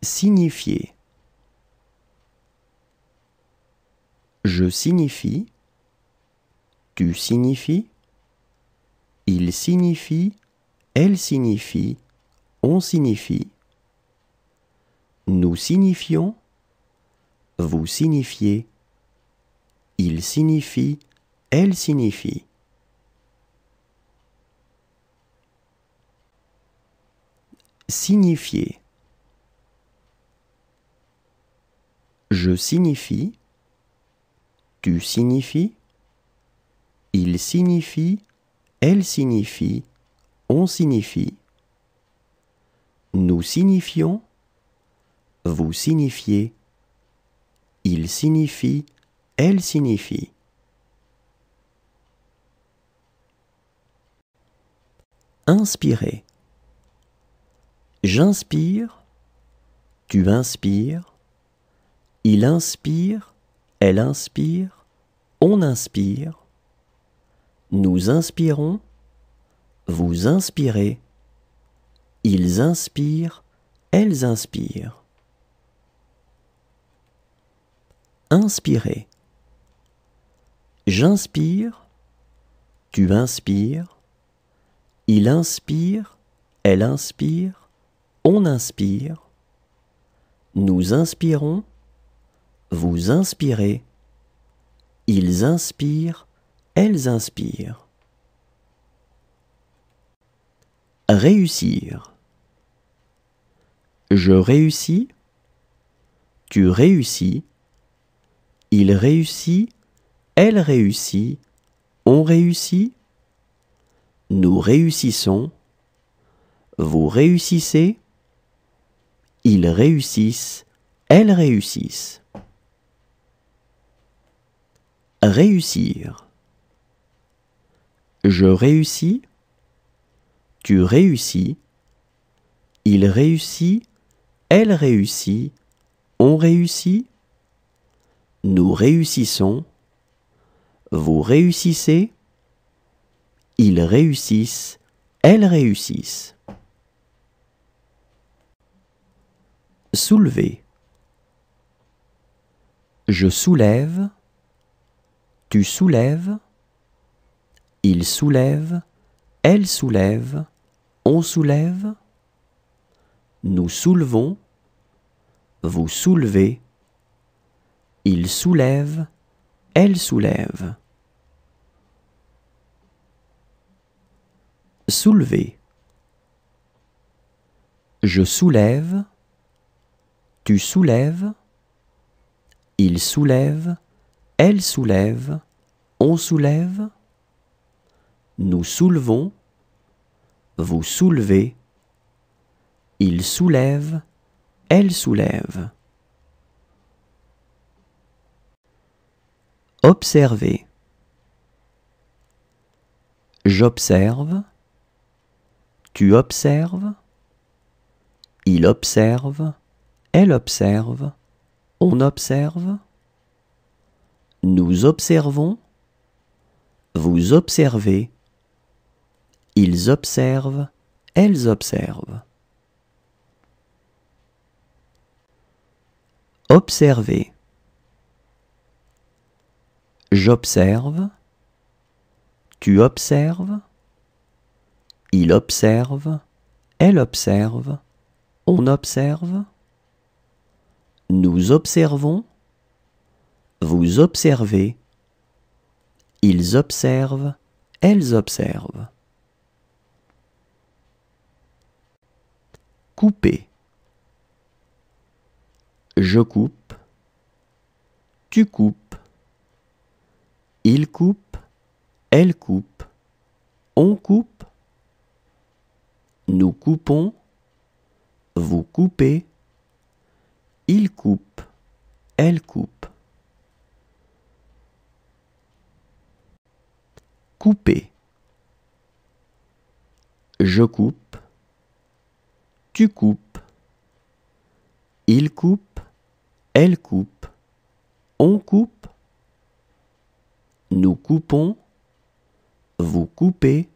Signifier. Je signifie. Tu signifies. Il signifie. Elle signifie. On signifie. Nous signifions. Vous signifiez. Il signifie. Elle signifie. Signifier. Je signifie. Tu signifies. Il signifie. Elle signifie. On signifie. Nous signifions. Vous signifiez. Il signifie. Elle signifie. Inspirer. J'inspire. Tu inspires. Il inspire. Elle inspire. On inspire. Nous inspirons. Vous inspirez. Ils inspirent. Elles inspirent. Inspirer. J'inspire. Tu inspires. Il inspire. Elle inspire. On inspire. Nous inspirons. Vous inspirez. Ils inspirent. Elles inspirent. Réussir. Je réussis. Tu réussis. Il réussit. Elle réussit. On réussit. Nous réussissons. Vous réussissez. Ils réussissent. Elles réussissent. Réussir. Je réussis. Tu réussis. Il réussit. Elle réussit. On réussit. Nous réussissons. Vous réussissez. Ils réussissent. Elles réussissent. Soulever. Je soulève. Tu soulèves. Il soulève. Elle soulève. On soulève. Nous soulevons. Vous soulevez. Il soulève. Elle soulève. Soulever. Je soulève. Tu soulèves. Il soulève. Elle soulève. On soulève. Nous soulevons. Vous soulevez. Il soulève. Elle soulève. Observer. J'observe. Tu observes. Il observe. Elle observe. On observe. Nous observons. Vous observez. Ils observent. Elles observent. Observer. J'observe. Tu observes. Il observe. Elle observe. On observe. Nous observons. Vous observez. Ils observent. Elles observent. Couper. Je coupe. Tu coupes. Il coupe. Elle coupe. On coupe. Nous coupons. Vous coupez. Il coupe. Elle coupe. Couper. Je coupe. Tu coupes. Il coupe. Elle coupe. On coupe. Nous coupons. Vous coupez.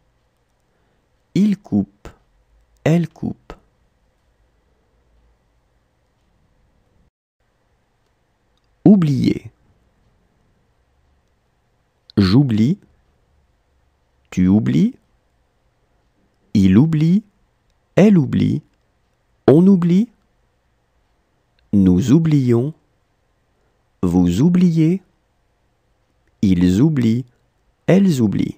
Il coupe. Elle coupe. Tu oublies. Il oublie. Elle oublie. On oublie. Nous oublions. Vous oubliez. Ils oublient. Elles oublient.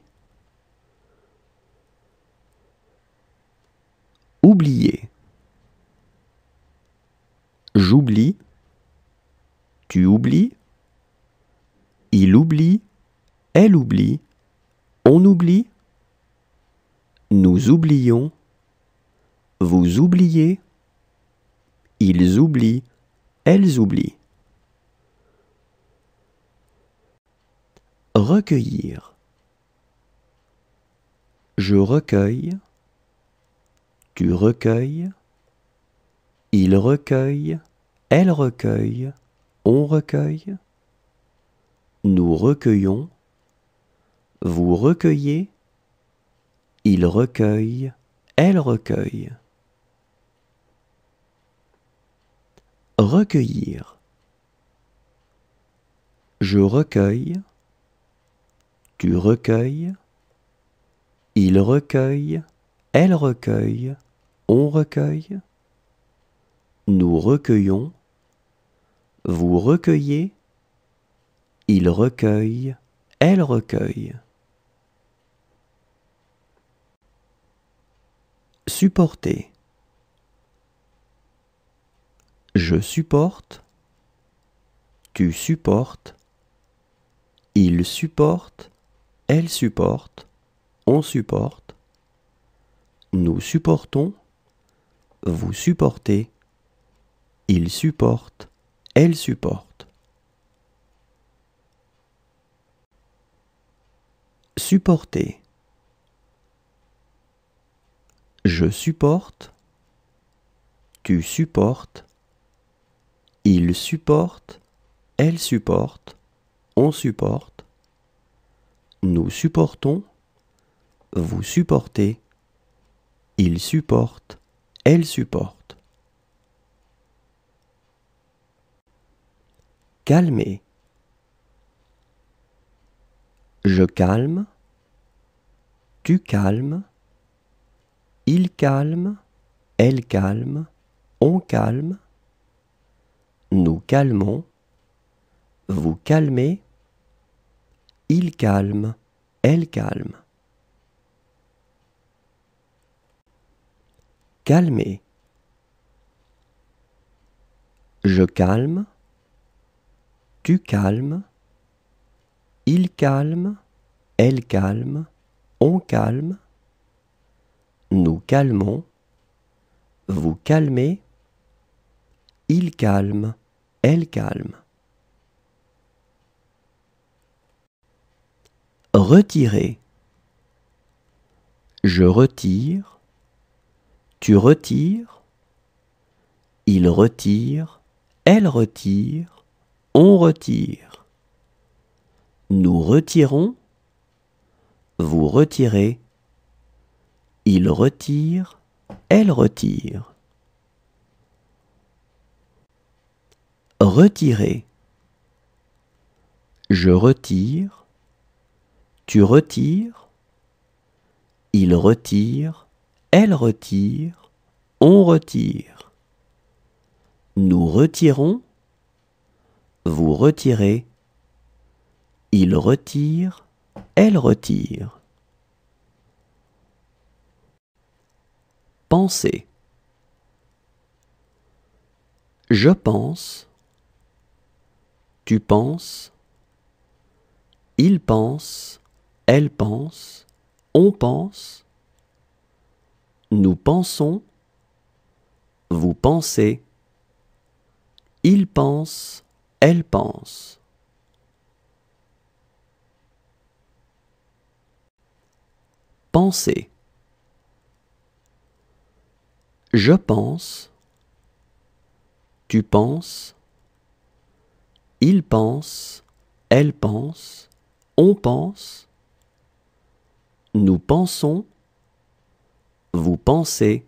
Oublier. J'oublie. Tu oublies. Il oublie. Elle oublie. On oublie. Nous oublions. Vous oubliez. Ils oublient. Elles oublient. Recueillir. Je recueille. Tu recueilles. Il recueille. Elle recueille. On recueille. Nous recueillons. Vous recueillez. Il recueille. Elle recueille. Recueillir. Je recueille. Tu recueilles. Il recueille. Elle recueille. On recueille. Nous recueillons. Vous recueillez. Il recueille. Elle recueille. Supporter. Je supporte. Tu supportes. Il supporte. Elle supporte. On supporte. Nous supportons. Vous supportez. Il supporte. Elle supporte. Supporter. Je supporte. Tu supportes. Il supporte. Elle supporte. On supporte. Nous supportons. Vous supportez. Il supporte. Elle supporte. Calmer. Je calme. Tu calmes. Il calme. Elle calme. On calme. Nous calmons. Vous calmez. Il calme. Elle calme. Calmer. Je calme. Tu calmes. Il calme. Elle calme. On calme. Nous calmons. Vous calmez. Il calme. Elle calme. Retirer. Je retire. Tu retires. Il retire. Elle retire. On retire. Nous retirons. Vous retirez. Il retire. Elle retire. Retirer. Je retire. Tu retires. Il retire. Elle retire. On retire. Nous retirons. Vous retirez. Il retire. Elle retire. Penser. Je pense. Tu penses. Il pense. Elle pense. On pense. Nous pensons. Vous pensez. Il pense. Elle pense. Penser. Je pense. Tu penses. Il pense. Elle pense. On pense. Nous pensons. Vous pensez.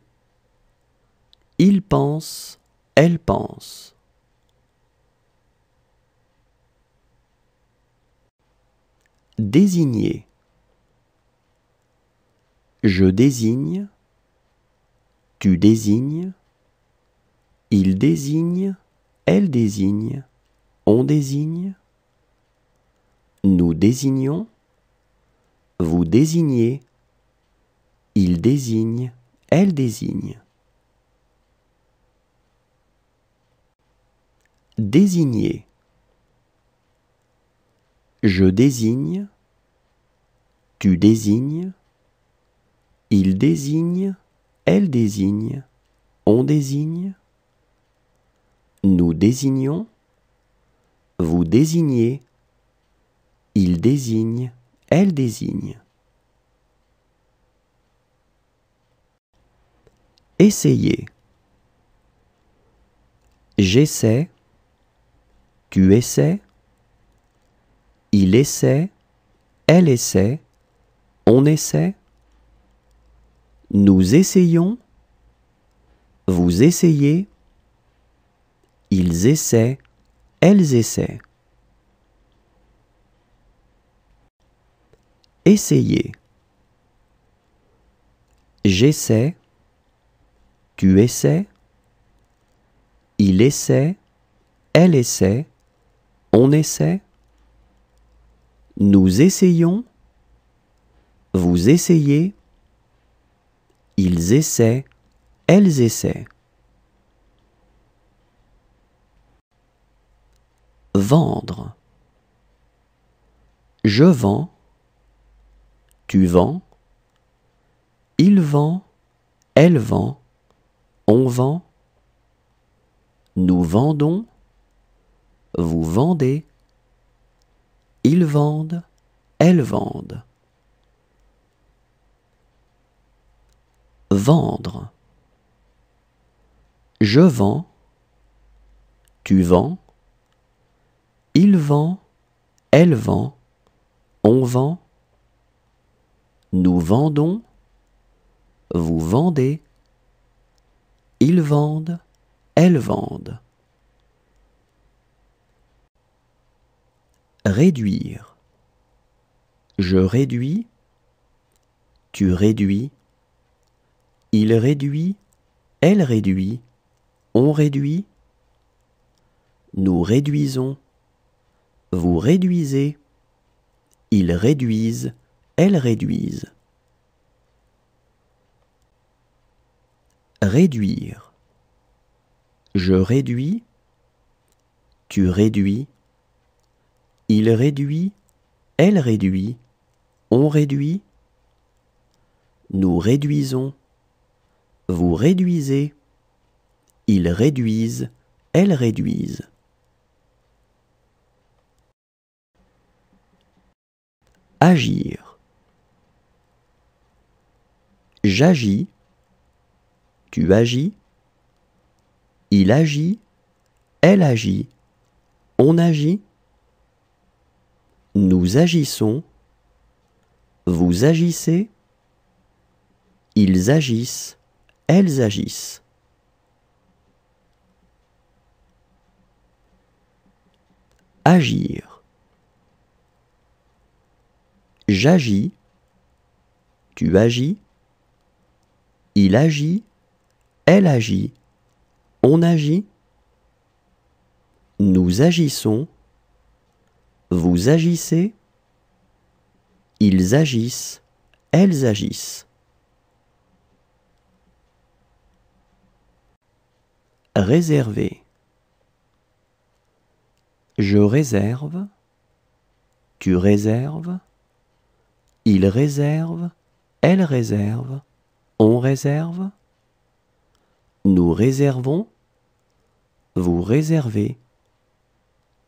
Il pense. Elle pense. Désigner. Je désigne, tu désignes, il désigne, elle désigne, on désigne, nous désignons, vous désignez, il désigne, elle désigne. Désigner. Je désigne, tu désignes, il désigne, elle désigne, on désigne, nous désignons, vous désignez, il désigne, elle désigne. Essayer. J'essaie, tu essaies, il essaie, elle essaie, on essaie, nous essayons, vous essayez, ils essaient, elles essaient. Essayer. J'essaie, tu essaies, il essaie, elle essaie, on essaie, nous essayons, vous essayez, ils essaient, elles essaient. Vendre. Je vends, tu vends, il vend, elle vend, on vend, nous vendons, vous vendez, ils vendent, elles vendent. Vendre. Je vends, tu vends, il vend, elle vend, on vend, nous vendons, vous vendez, ils vendent, elles vendent. Réduire. Je réduis, tu réduis, il réduit, elle réduit, on réduit, nous réduisons, vous réduisez, ils réduisent, elles réduisent. Réduire. Je réduis, tu réduis, il réduit, elle réduit, on réduit, nous réduisons, vous réduisez, ils réduisent, elles réduisent. Agir. J'agis, tu agis, il agit, elle agit, on agit, nous agissons, vous agissez, ils agissent, elles agissent. Agir. J'agis, tu agis, il agit, elle agit, on agit, nous agissons, vous agissez, ils agissent, elles agissent. Réserver. Je réserve, tu réserves, il réserve, elle réserve, on réserve, nous réservons, vous réservez,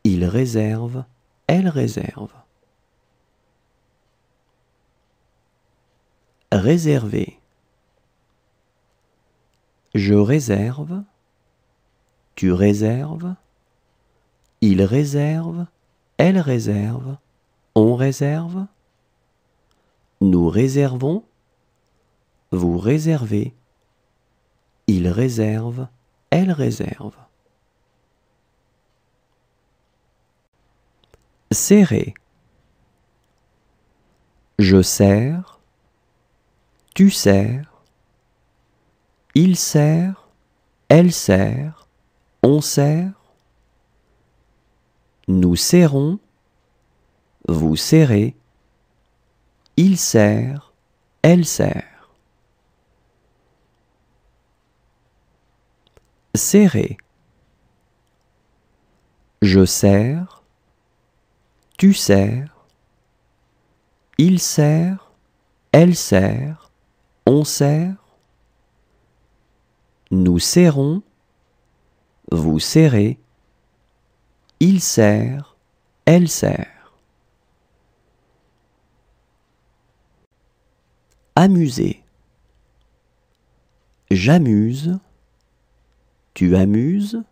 il réserve, elle réserve. Réserver. Je réserve, tu réserves, il réserve, elle réserve, on réserve, nous réservons, vous réservez, il réserve, elle réserve. Serrer. Je serre, tu sers, il sert, elle sert, on sert, nous serrons, vous serrez, il sert, elle sert. Serrer. Je sers, tu sers, il sert, elle sert, on sert, nous serrons, vous serrez, il sert, elle sert. Amuser. J'amuse, tu amuses,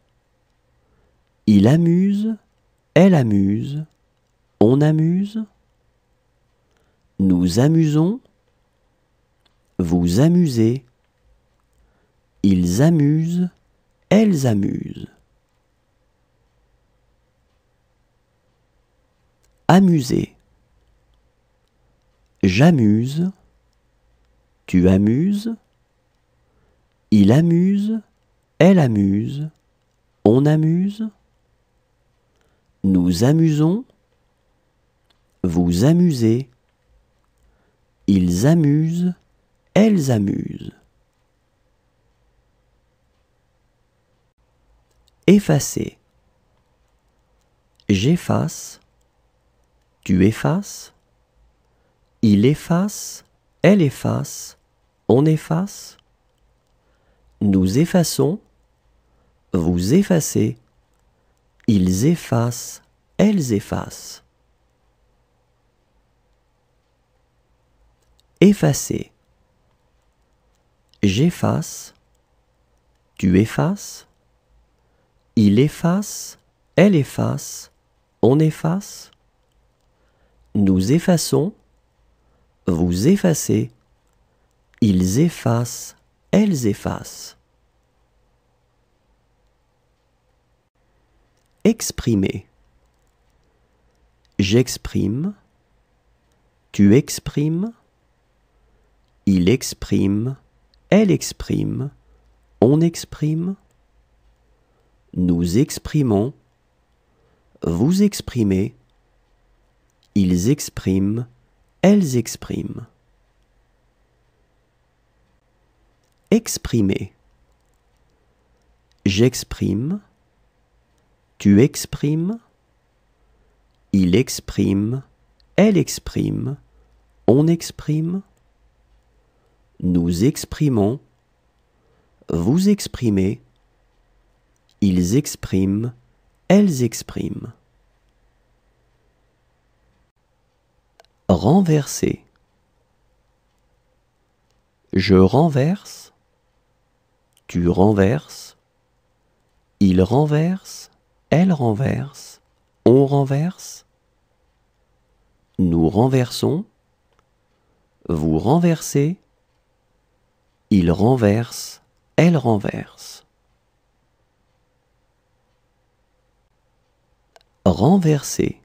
il amuse, elle amuse, on amuse, nous amusons, vous amusez, ils amusent, elles amusent. Amuser. J'amuse, tu amuses, il amuse, elle amuse, on amuse, nous amusons, vous amusez, ils amusent, elles amusent. Effacer. J'efface, tu effaces, il efface, elle efface, on efface, nous effaçons, vous effacez, ils effacent, elles effacent. Effacer. J'efface, tu effaces, il efface, elle efface, on efface, nous effaçons, vous effacez, ils effacent, elles effacent. Exprimer. J'exprime, tu exprimes, il exprime, elle exprime, on exprime, nous exprimons, vous exprimez, ils expriment, elles expriment. Exprimer. J'exprime, tu exprimes, il exprime, elle exprime, on exprime, nous exprimons, vous exprimez, ils expriment, elles expriment. Renverser. Je renverse, tu renverses, il renverse, elle renverse, on renverse, nous renversons, vous renversez, il renverse, elle renverse. Renverser.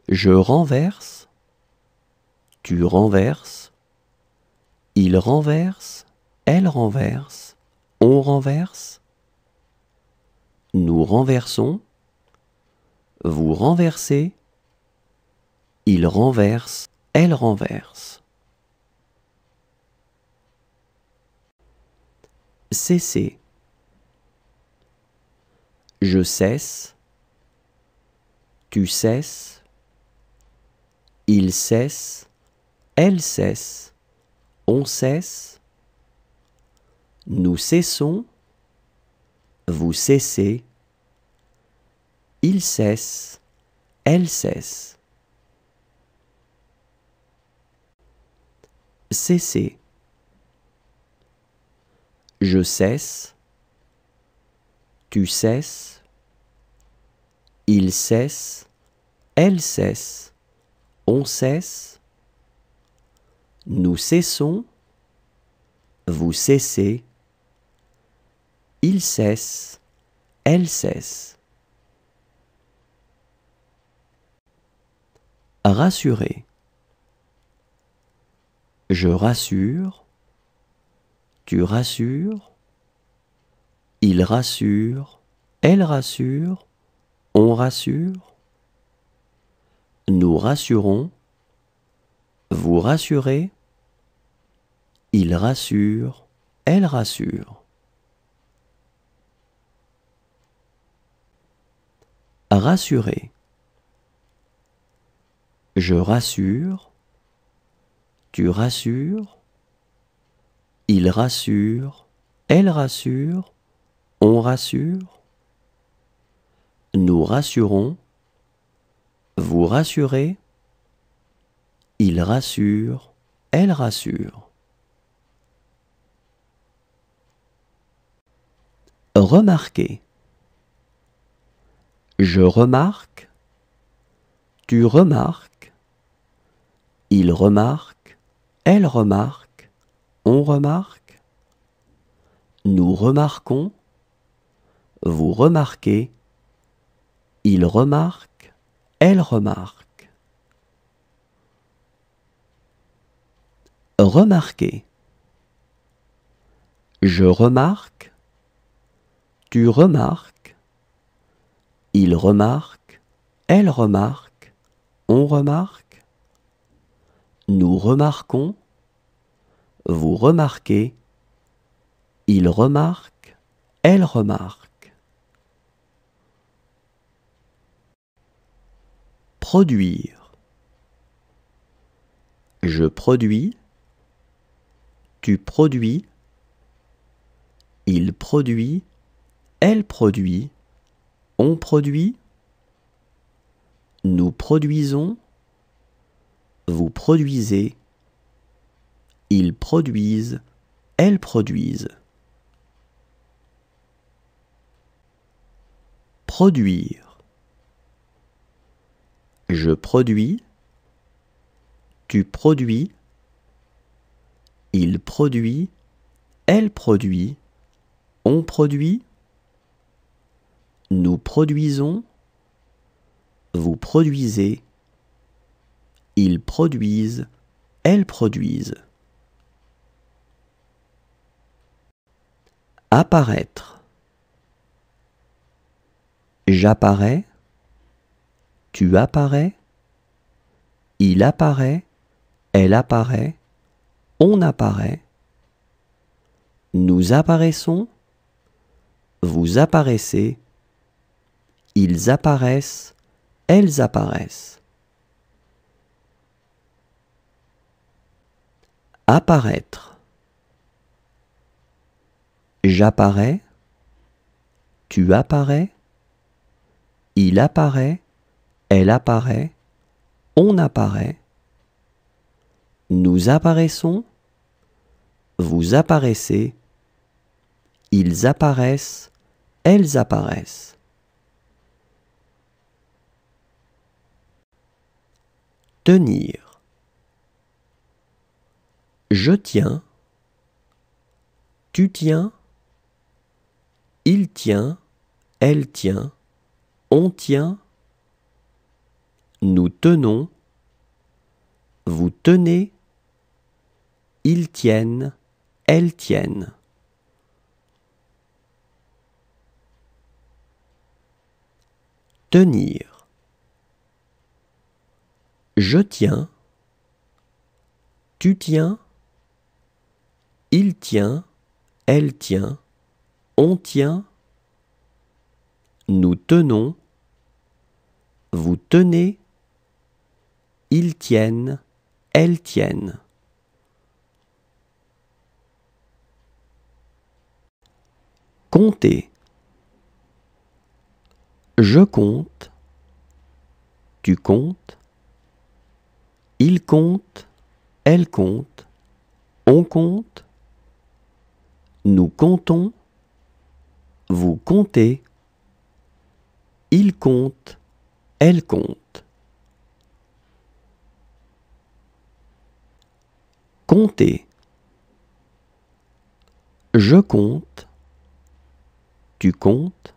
Je renverse, tu renverses, il renverse, elle renverse, on renverse, nous renversons, vous renversez, il renverse, elle renverse. Cesser. Je cesse, tu cesses, il cesse, elle cesse, on cesse, nous cessons, vous cessez, il cesse, elle cesse. Cesser. Je cesse, tu cesses, il cesse, elle cesse, on cesse, nous cessons, vous cessez, il cesse, elle cesse. Rassurer. Je rassure, tu rassures, il rassure, elle rassure, on rassure. Nous rassurons, vous rassurez, il rassure, elle rassure. Rassurer. Je rassure, tu rassures, il rassure, elle rassure, on rassure. Nous rassurons, vous rassurez, il rassure, elle rassure. Remarquer. Je remarque, tu remarques, il remarque, elle remarque, on remarque. Nous remarquons, vous remarquez, il remarque, elle remarque. Remarquer. Je remarque, tu remarques, il remarque, elle remarque, on remarque. Nous remarquons, vous remarquez, il remarque, elle remarque. Produire. Je produis, tu produis, il produit, elle produit, on produit. Nous produisons, vous produisez, ils produisent, elles produisent. Produire. Je produis, tu produis, il produit, elle produit, on produit. Nous produisons, vous produisez, ils produisent, elles produisent. Apparaître. J'apparais, tu apparais, il apparaît, elle apparaît, on apparaît. Nous apparaissons, vous apparaissez, ils apparaissent, elles apparaissent. Apparaître. J'apparais, tu apparais, il apparaît, elle apparaît, on apparaît. Nous apparaissons, vous apparaissez, ils apparaissent, elles apparaissent. Tenir. Je tiens, tu tiens, il tient, elle tient, on tient. Nous tenons, vous tenez, ils tiennent, elles tiennent. Tenir. Je tiens, tu tiens, il tient, elle tient, on tient. Nous tenons, vous tenez, ils tiennent, elles tiennent. Compter. Je compte, tu comptes, il compte, elle compte, on compte. Nous comptons, vous comptez, il compte, elle compte. Compter. Je compte, tu comptes,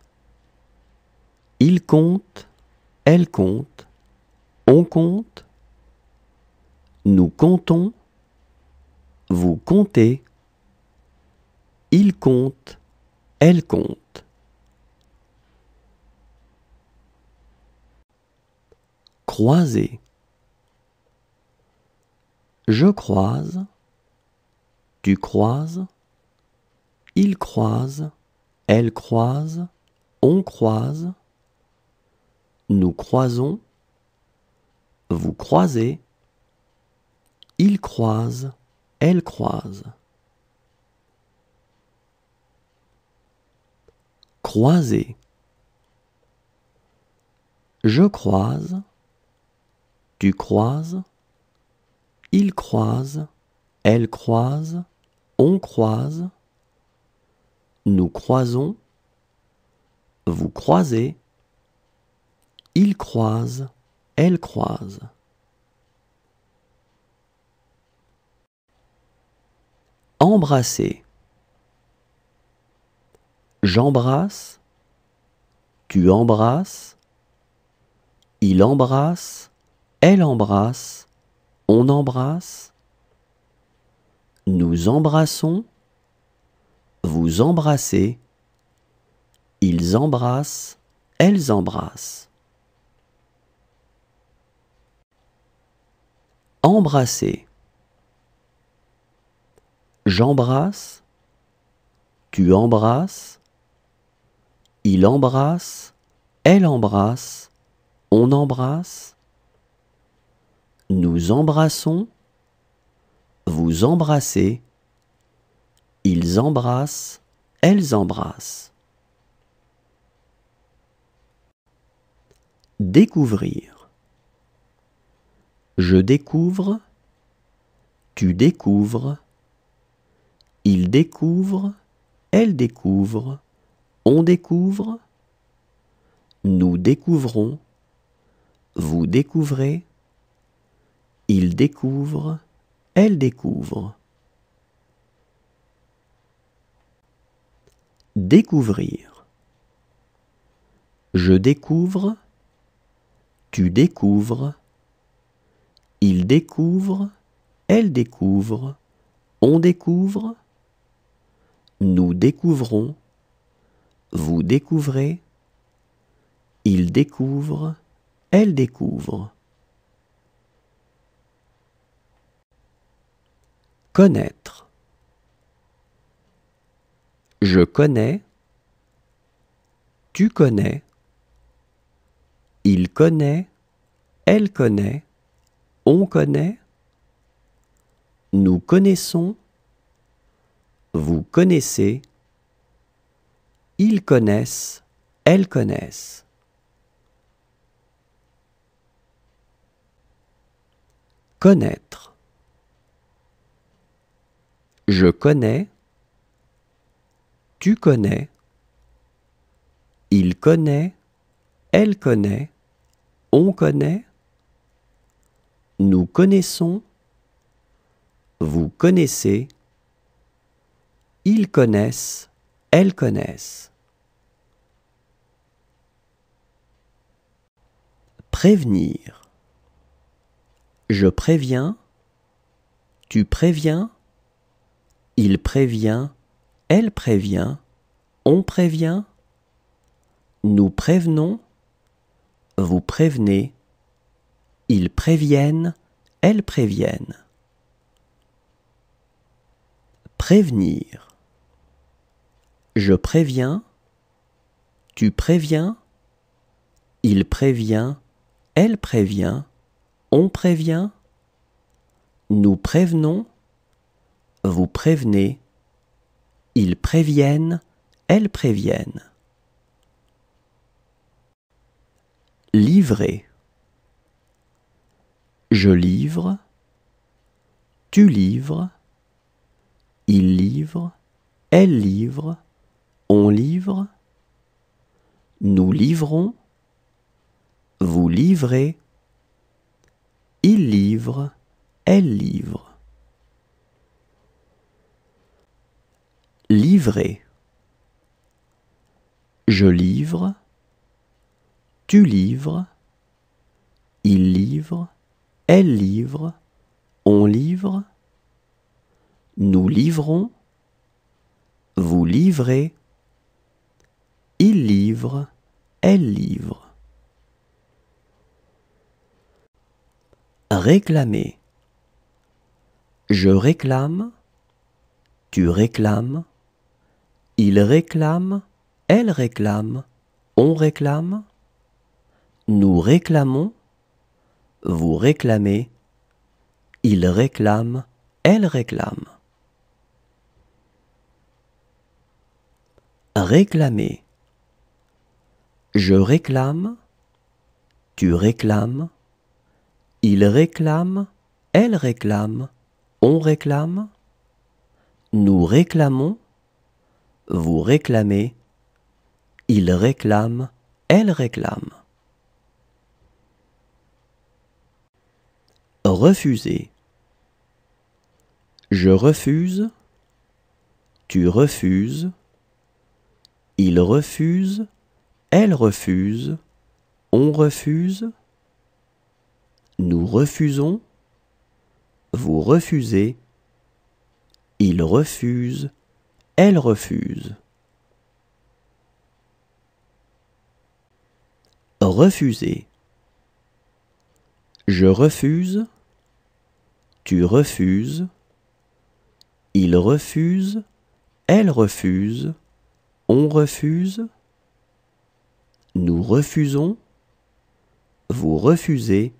il compte, elle compte, on compte. Nous comptons, vous comptez, il compte, elle compte. Croiser. Je croise, tu croises, il croise, elle croise, on croise, nous croisons, vous croisez, il croise, elle croise. Croiser. Je croise, tu croises, il croise, elle croise, on croise, nous croisons, vous croisez, il croise, elle croise. Embrasser. J'embrasse, tu embrasses, il embrasse, elle embrasse, on embrasse, nous embrassons, vous embrassez, ils embrassent, elles embrassent. Embrasser. J'embrasse, tu embrasses, il embrasse, elle embrasse, on embrasse, nous embrassons, vous embrassez, ils embrassent, elles embrassent. Découvrir. Je découvre, tu découvres, il découvre, elle découvre, on découvre, nous découvrons, vous découvrez, il découvre, elle découvre. Découvrir. Je découvre, tu découvres, il découvre, elle découvre, on découvre, nous découvrons, vous découvrez, il découvre, elle découvre. Connaître. Je connais, tu connais, il connaît, elle connaît, on connaît, nous connaissons, vous connaissez, ils connaissent, elles connaissent. Connaître. Je connais, tu connais, il connaît, elle connaît, on connaît, nous connaissons, vous connaissez, ils connaissent, elles connaissent. Prévenir. Je préviens, tu préviens, il prévient, elle prévient, on prévient, nous prévenons, vous prévenez, ils préviennent, elles préviennent. Prévenir. Je préviens, tu préviens, il prévient, elle prévient, on prévient, nous prévenons, vous prévenez, ils préviennent, elles préviennent. Livrer. Je livre, tu livres, il livre, elle livre, on livre, nous livrons, vous livrez, il livre, elle livre. Livrer. Je livre, tu livres, il livre, elle livre, on livre, Nous livrons. Vous livrez. Il livre. Elle livre. Réclamer. Je réclame. Tu réclames. Il réclame. Elle réclame. On réclame. Nous réclamons. Vous réclamez. Il réclame. Elle réclame. Réclamer. Je réclame. Tu réclames. Il réclame. Elle réclame. On réclame. Nous réclamons. Vous réclamez. Il réclame. Elle réclame. Refuser. Je refuse. Tu refuses. Il refuse. Elle refuse. On refuse. Nous refusons. Vous refusez. Il refuse. Elle refuse. Refuser. Je refuse. Tu refuses. Il refuse. Elle refuse. On refuse. Nous refusons. Vous refusez.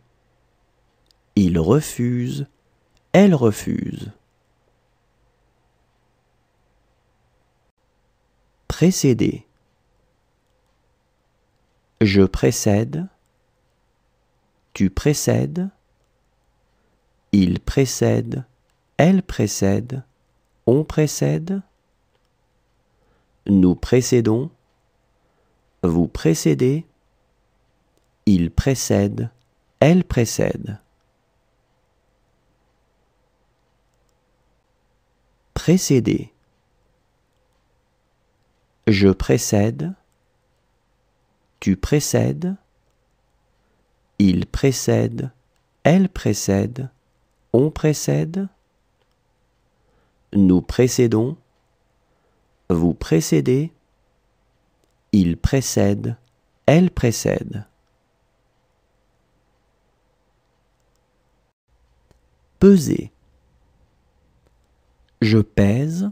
Il refuse. Elle refuse. Précéder. Je précède. Tu précèdes. Il précède. Elle précède. On précède. Nous précédons. Vous précédez. Il précède. Elle précède. Précéder. Je précède. Tu précèdes. Il précède. Elle précède. On précède. Nous précédons. Vous précédez. Il précède. Elle précède. Peser. Je pèse.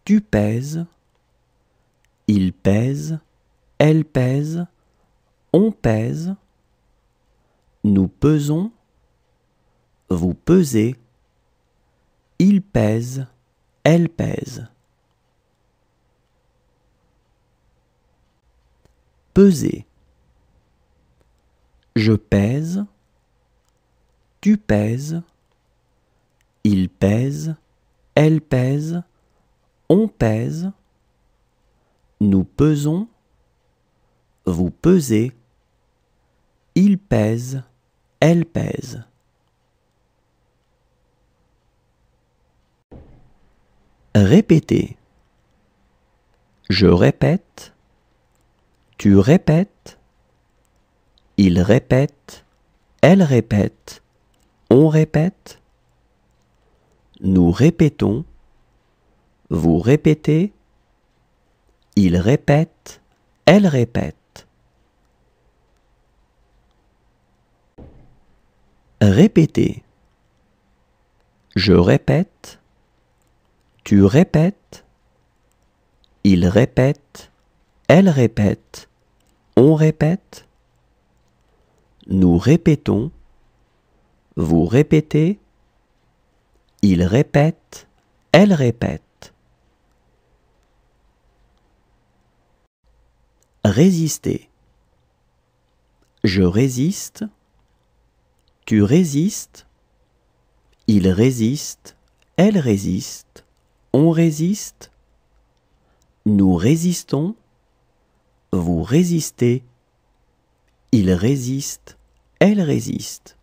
Tu pèses. Il pèse. Elle pèse. On pèse. Nous pesons. Vous pesez. Il pèse. Elle pèse. Peser. Je pèse. Tu pèses. Il pèse. Elle pèse. On pèse. Nous pesons. Vous pesez. Il pèse. Elle pèse. Répéter. Je répète. Tu répètes. Il répète. Elle répète. On répète. Nous répétons. Vous répétez. Il répète. Elle répète. Répéter. Je répète. Tu répètes. Il répète. Elle répète. On répète. Nous répétons. Vous répétez. Il répète. Elle répète. Résister. Je résiste. Tu résistes. Il résiste. Elle résiste. On résiste. Nous résistons. Vous résistez. Il résiste. Elle résiste.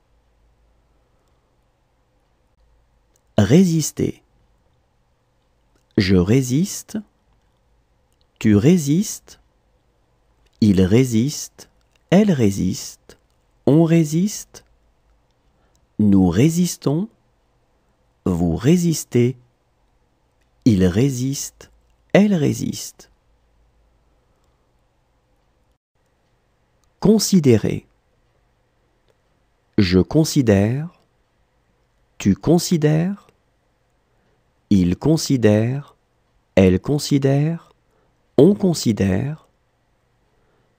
Résister. Je résiste. Tu résistes. Il résiste. Elle résiste. On résiste. Nous résistons. vous résistez, il résiste, elle résiste. Considérer. Je considère, tu considères, il considère, elle considère, on considère,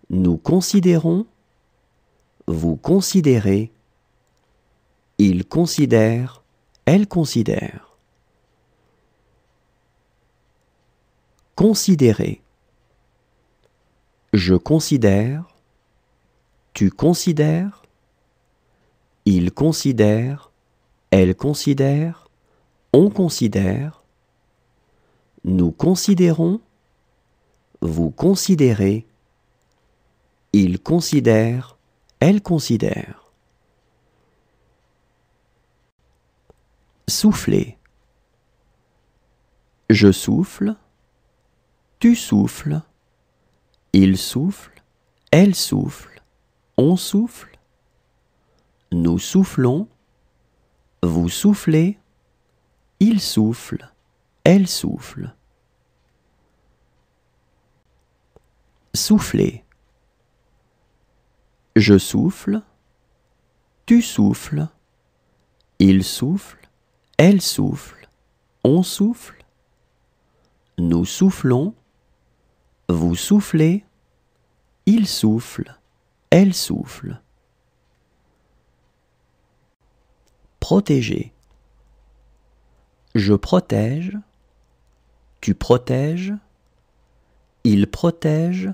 nous considérons, vous considérez, il considère, elle considère. Considérer. Je considère, tu considères, il considère, elle considère, on considère, nous considérons, vous considérez, il considère, elle considère. Souffler. Je souffle, tu souffles, il souffle, elle souffle, on souffle, nous soufflons, vous soufflez, il souffle, elle souffle. Souffler. Je souffle, tu souffles, il souffle, elle souffle, on souffle, nous soufflons, vous soufflez, il souffle, elle souffle. Protéger. Je protège, tu protèges, il protège,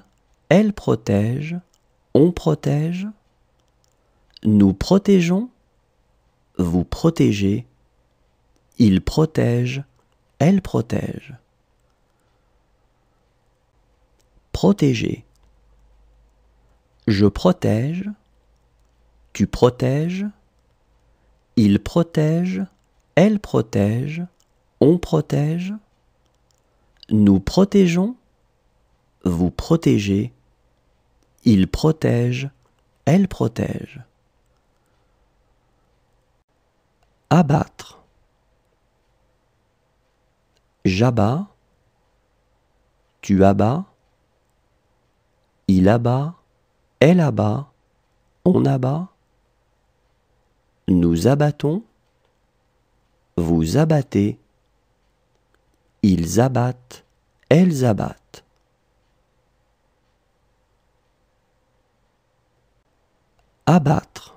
elle protège, on protège, nous protégeons, vous protégez, il protège, elle protège. Protéger. Je protège, tu protèges, il protège, elle protège, on protège, nous protégeons, vous protégez, il protège, elle protège. Abattre. J'abats, tu abats, il abat, elle abat, on abat, nous abattons, vous abattez, ils abattent, elles abattent. Abattre.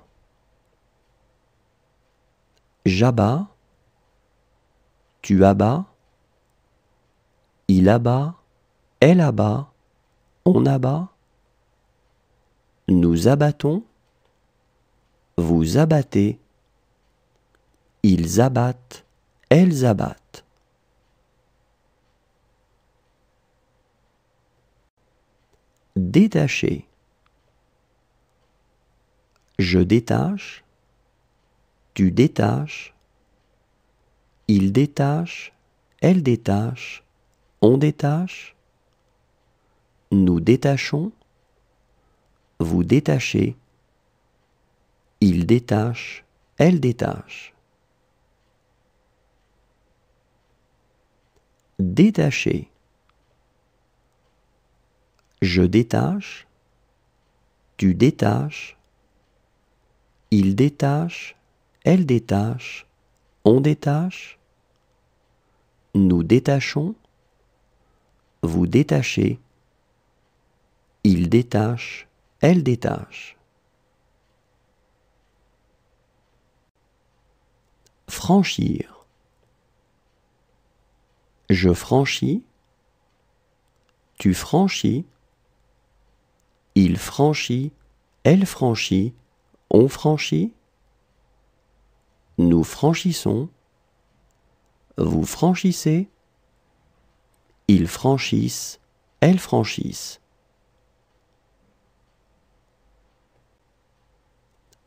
J'abats, tu abats, il abat, elle abat, on abat, nous abattons, vous abattez, ils abattent, elles abattent. Détacher. Je détache, tu détaches, il détache, elle détache, on détache, nous détachons, vous détachez, il détache, elle détache. Détacher. Je détache, tu détaches, il détache, elle détache, on détache, nous détachons, vous détachez, il détache, elle détache. Franchir. Je franchis, tu franchis, il franchit, elle franchit, on franchit, nous franchissons, vous franchissez, ils franchissent, elles franchissent.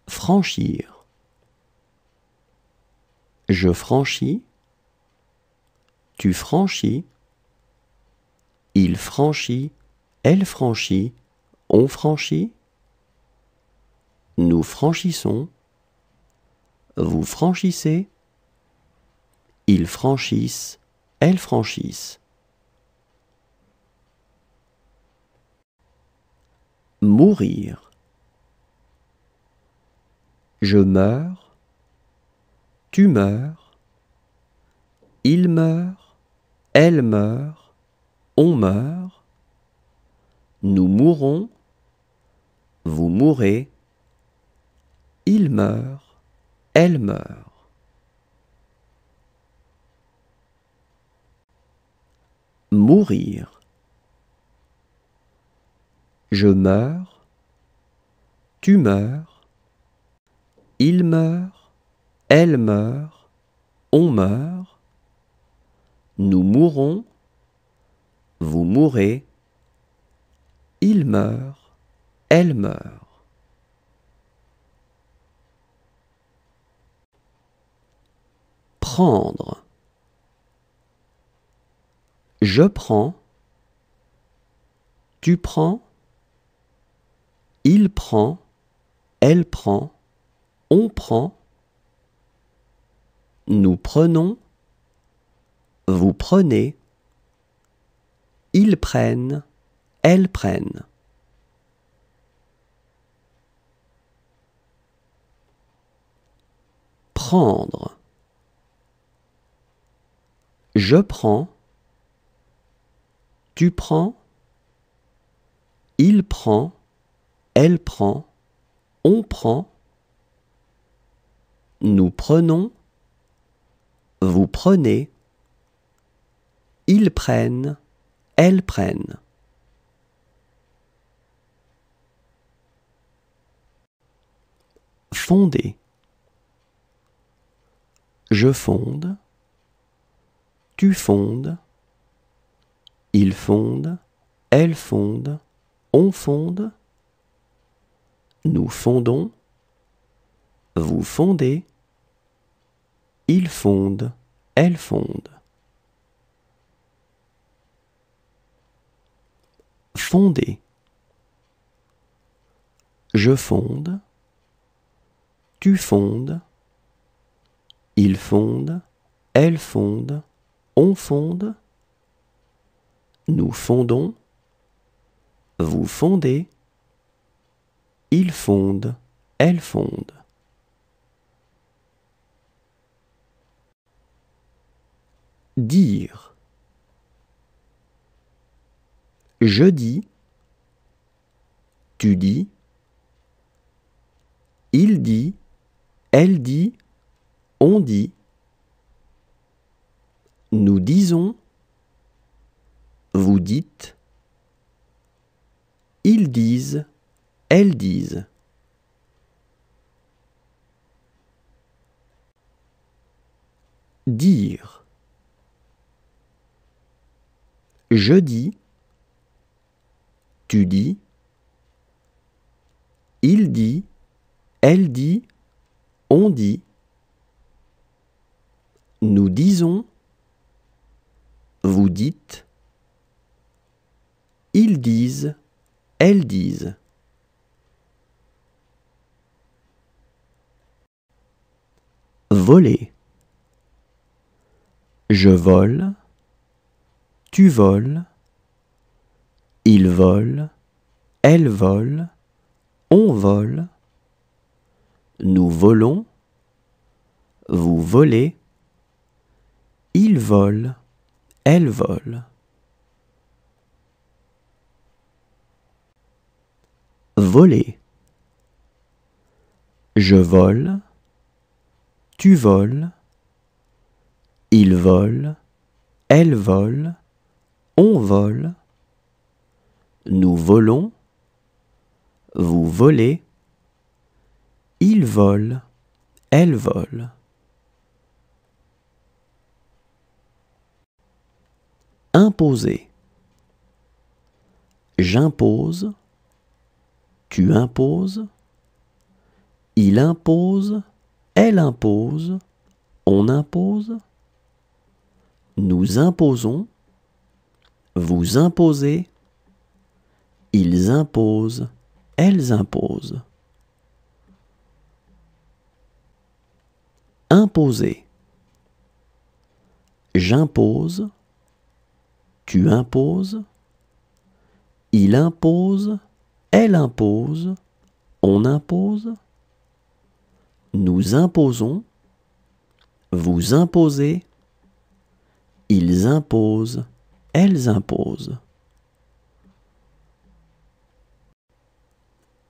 Franchir. Je franchis, tu franchis, il franchit, elle franchit, on franchit, nous franchissons, vous franchissez, Ils franchissent, elles franchissent. Mourir. Je meurs, tu meurs, il meurt, elle meurt, on meurt, nous mourrons, vous mourrez, il meurt, elle meurt. Mourir. Je meurs, tu meurs, il meurt, elle meurt, on meurt, nous mourrons, vous mourrez, il meurt, elle meurt. Prendre. Je prends, tu prends, il prend, elle prend, on prend, nous prenons, vous prenez, ils prennent, elles prennent. Prendre. Je prends, tu prends, il prend, elle prend, on prend, nous prenons, vous prenez, ils prennent, elles prennent. Fonder. Je fonde, tu fondes, il fonde, elle fonde, on fonde, nous fondons, vous fondez, ils fondent, elles fondent. Fonder. Je fonde, tu fondes, il fonde, elle fonde, on fonde, nous fondons, vous fondez, ils fondent, elles fondent. Dire. Je dis, tu dis, il dit, elle dit, on dit, nous disons, vous dites, ils disent, elles disent. Dire. Je dis, tu dis, il dit, elle dit, on dit, nous disons, vous dites, ils disent, elles disent. Voler. Je vole, tu voles, il vole, elle vole, on vole, nous volons, vous volez, il vole, elle vole. Voler. Je vole, tu voles, il vole, elle vole, on vole, nous volons, vous volez, il vole, elle vole. Imposer. J'impose, tu imposes, il impose, elle impose, on impose, nous imposons, vous imposez, ils imposent, elles imposent. Imposer. J'impose, tu imposes, il impose, elle impose, on impose, nous imposons, vous imposez, ils imposent, elles imposent.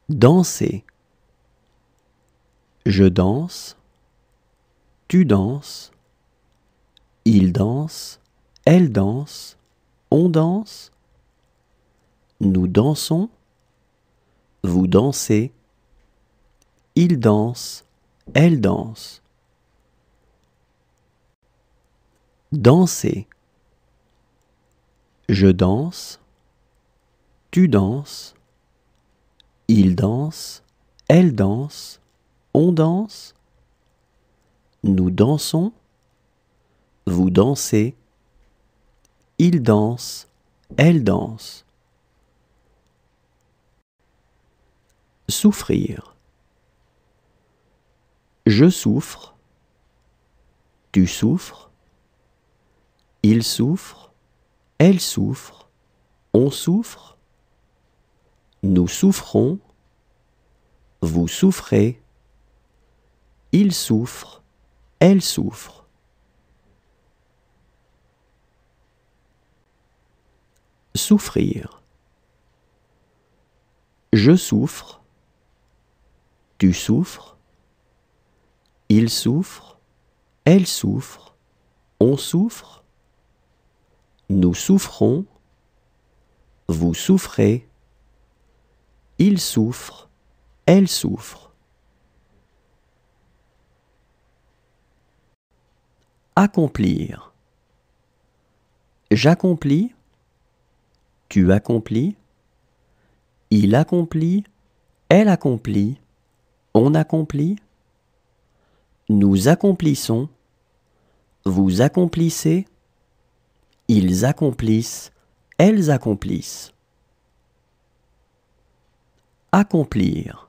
Danser. Je danse, tu danses, il danse, elle danse, on danse, nous dansons, vous dansez, il danse, elle danse. Danser. Je danse, tu danses, il danse, elle danse, on danse, nous dansons, vous dansez, il danse, elle danse. Souffrir. Je souffre, tu souffres, il souffre, elle souffre, on souffre, nous souffrons, vous souffrez, il souffre, elle souffre. Souffrir. Je souffre, tu souffres, il souffre, elle souffre, on souffre, nous souffrons, vous souffrez, il souffre, elle souffre. Accomplir. J'accomplis, tu accomplis, il accomplit, elle accomplit, on accomplit, nous accomplissons, vous accomplissez, ils accomplissent, elles accomplissent. Accomplir.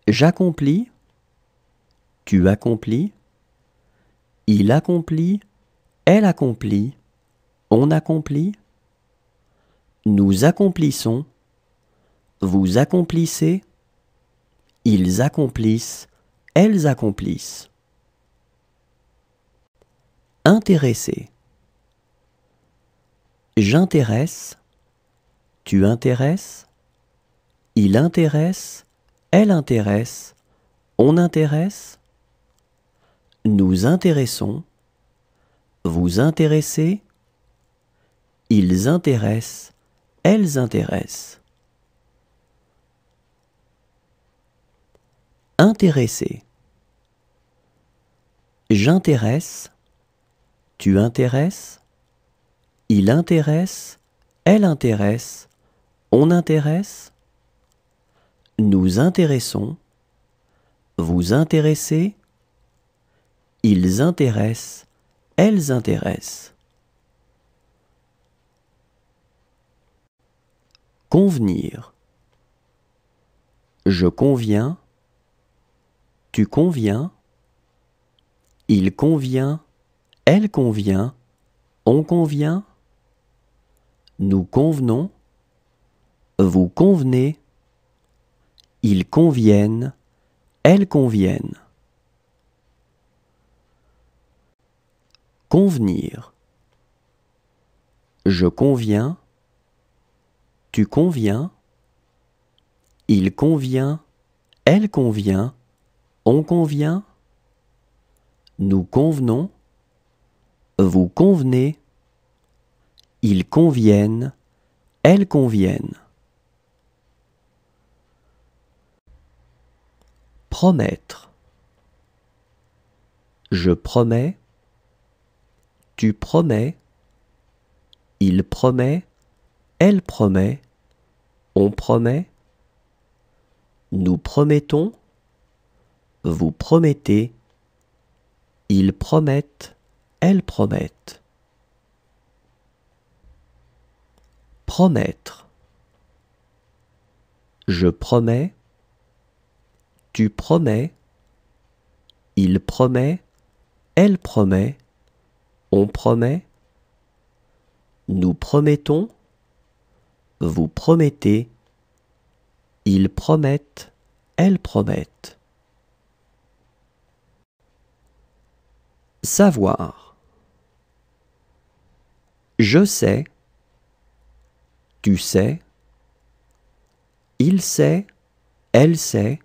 J'accomplis, tu accomplis, il accomplit, elle accomplit, on accomplit, nous accomplissons, vous accomplissez, ils accomplissent, elles accomplissent. Intéresser. J'intéresse, tu intéresses, il intéresse, elle intéresse, on intéresse, nous intéressons, vous intéressez, ils intéressent, elles intéressent. Intéresser. J'intéresse, tu intéresses, il intéresse, elle intéresse, on intéresse, nous intéressons, vous intéressez, ils intéressent, elles intéressent. Convenir. Je conviens, tu conviens, il convient, elle convient, on convient, nous convenons, vous convenez, ils conviennent, elles conviennent. Convenir. Je conviens, tu conviens, il convient, elle convient, on convient, nous convenons, vous convenez, ils conviennent, elles conviennent. Promettre. Je promets, tu promets, il promet, elle promet, on promet, nous promettons, vous promettez, ils promettent, elles promettent. Promettre. Je promets, tu promets, il promet, elle promet, on promet, nous promettons, vous promettez, ils promettent, elles promettent. Savoir. Je sais, tu sais, il sait, elle sait,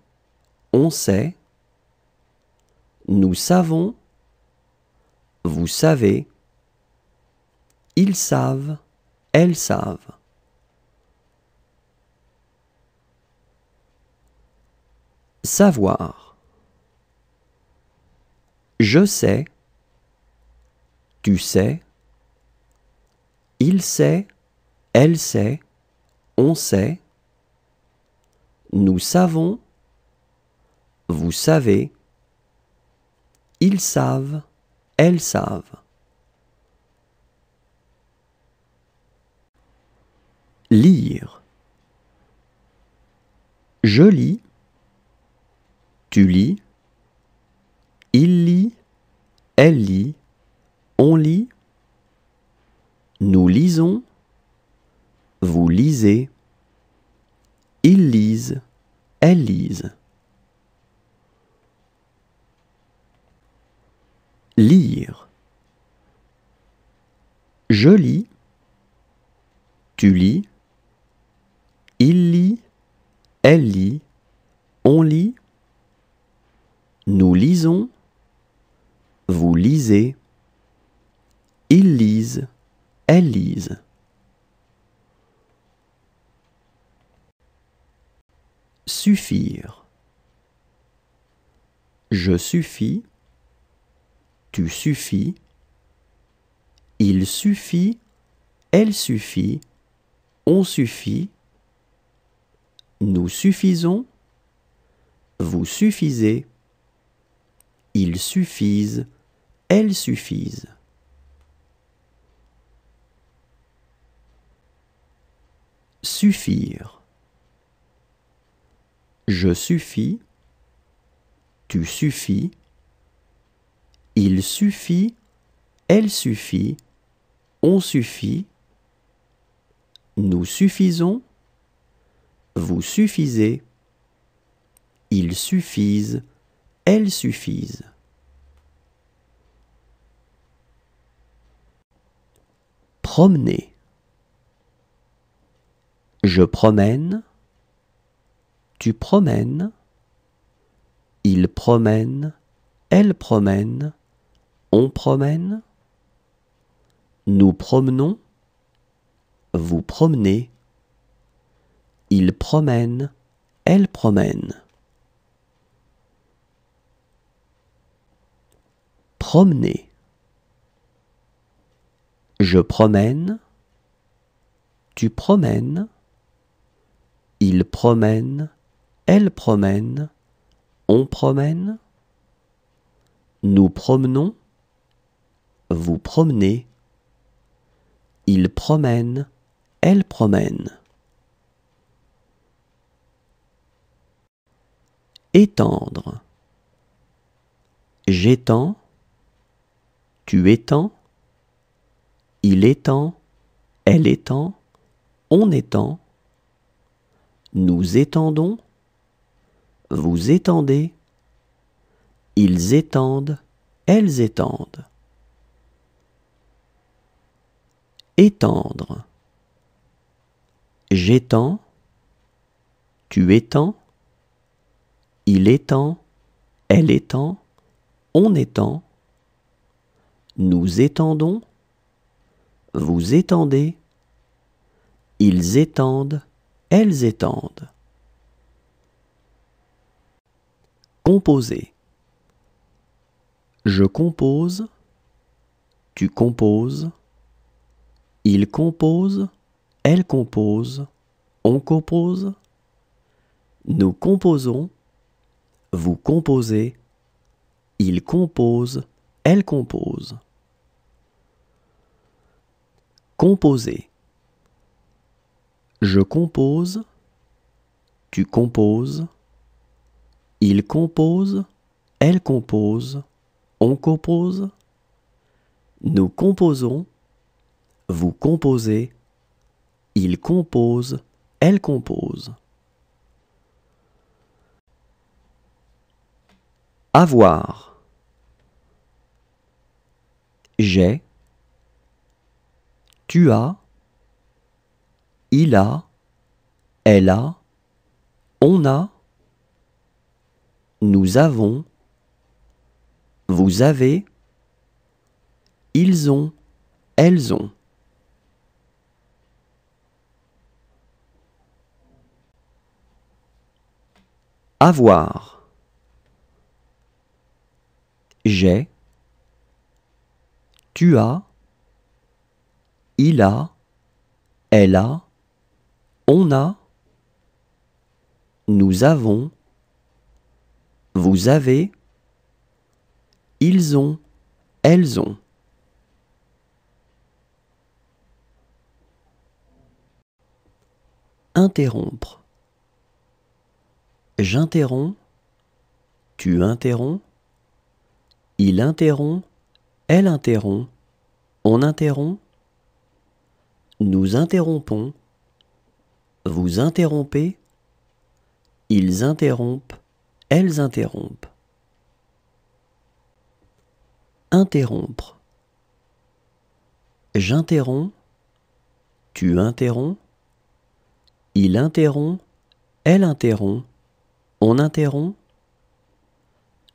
on sait, nous savons, vous savez, ils savent, elles savent. Savoir. Je sais, tu sais, il sait, elle sait, on sait, nous savons, vous savez, ils savent, elles savent. Lire. Je lis, tu lis, il lit, elle lit, on lit, nous lisons, vous lisez, ils lisent, elles lisent. Lire. Je lis, tu lis, il lit, elle lit, on lit, nous lisons, vous lisez, ils lisent, elles lisent. Suffire. Je suffis, tu suffis, il suffit, elle suffit, on suffit, nous suffisons, vous suffisez, ils suffisent, elles suffisent. Suffire. Je suffis, tu suffis, il suffit, elle suffit, on suffit, nous suffisons, vous suffisez, ils suffisent, elles suffisent. Promener. Je promène, tu promènes, il promène, elle promène, on promène, nous promenons, vous promenez, ils promènent, elles promènent. Promener. Je promène, tu promènes, il promène, elle promène, on promène, nous promenons, vous promenez, ils promènent, elles promènent. Étendre. J'étends, tu étends, il étend, elle étend, on étend, nous étendons, vous étendez, ils étendent, elles étendent. Étendre. J'étends, tu étends, il étend, elle étend, on étend, nous étendons, vous étendez, ils étendent, elles étendent. Composer. Je compose, tu composes, il compose, elle compose, on compose, nous composons, vous composez, il compose, elle compose. Composer. Je compose, tu composes, il compose, elle compose, on compose, Nous composons, vous composez, il compose, elle compose. Avoir. J'ai, tu as, il a, elle a, on a, nous avons, vous avez, ils ont, elles ont. Avoir. J'ai, tu as, il a, elle a, on a, nous avons, vous avez, ils ont, elles ont. Interrompre. J'interromps, tu interromps, il interrompt, elle interrompt, on interrompt, nous interrompons, vous interrompez, ils interrompent, elles interrompent. Interrompre. J'interromps, tu interromps, il interrompt, elle interrompt, on interrompt,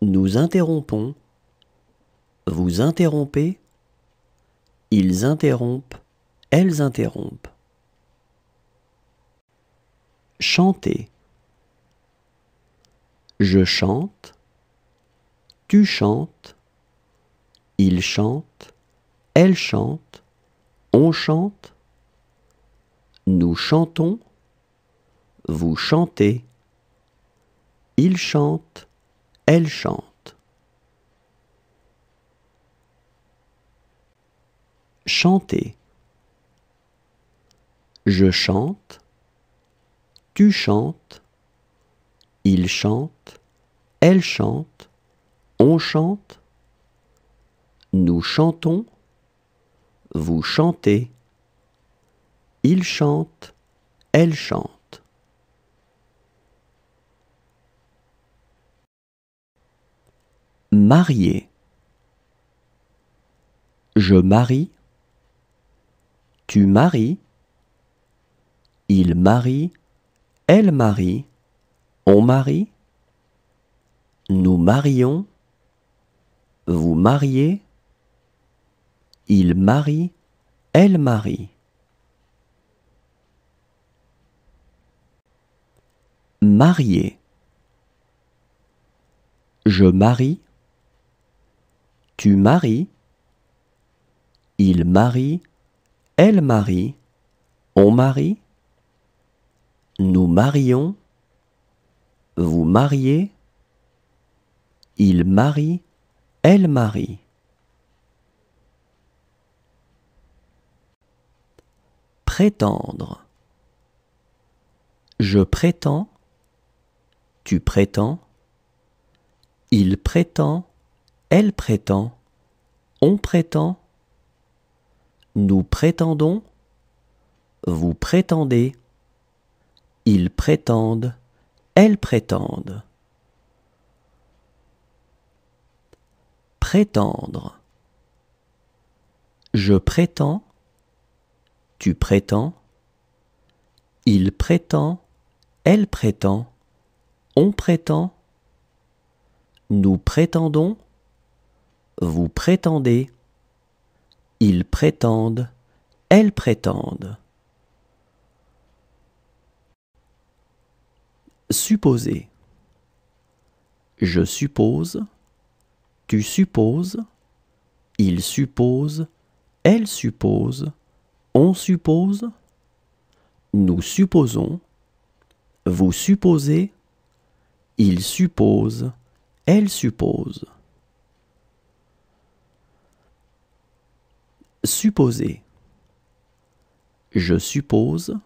nous interrompons, vous interrompez, ils interrompent, elles interrompent. Chanter. Je chante, tu chantes, il chante, elle chante, on chante, nous chantons, vous chantez, il chante, elle chante. Chanter. Je chante, tu chantes, il chante, elle chante, on chante, nous chantons, vous chantez, il chante, elle chante. Marier. Je marie, tu maries, il marie, elle marie, on marie, nous marions, vous mariez, il marie, elle marie. Marier. Je marie, tu maries, il marie, elle marie, on marie, nous marions, vous mariez, il marie, elle marie. Prétendre. Je prétends, tu prétends, il prétend, elle prétend, on prétend, nous prétendons, vous prétendez, ils prétendent, elles prétendent. Prétendre. Je prétends, tu prétends, il prétend, elle prétend, on prétend, nous prétendons, vous prétendez, ils prétendent, elles prétendent. Supposer. Je suppose, tu supposes, il suppose, elle suppose, on suppose, nous supposons, vous supposez, il suppose, elle suppose. Supposer. Je suppose,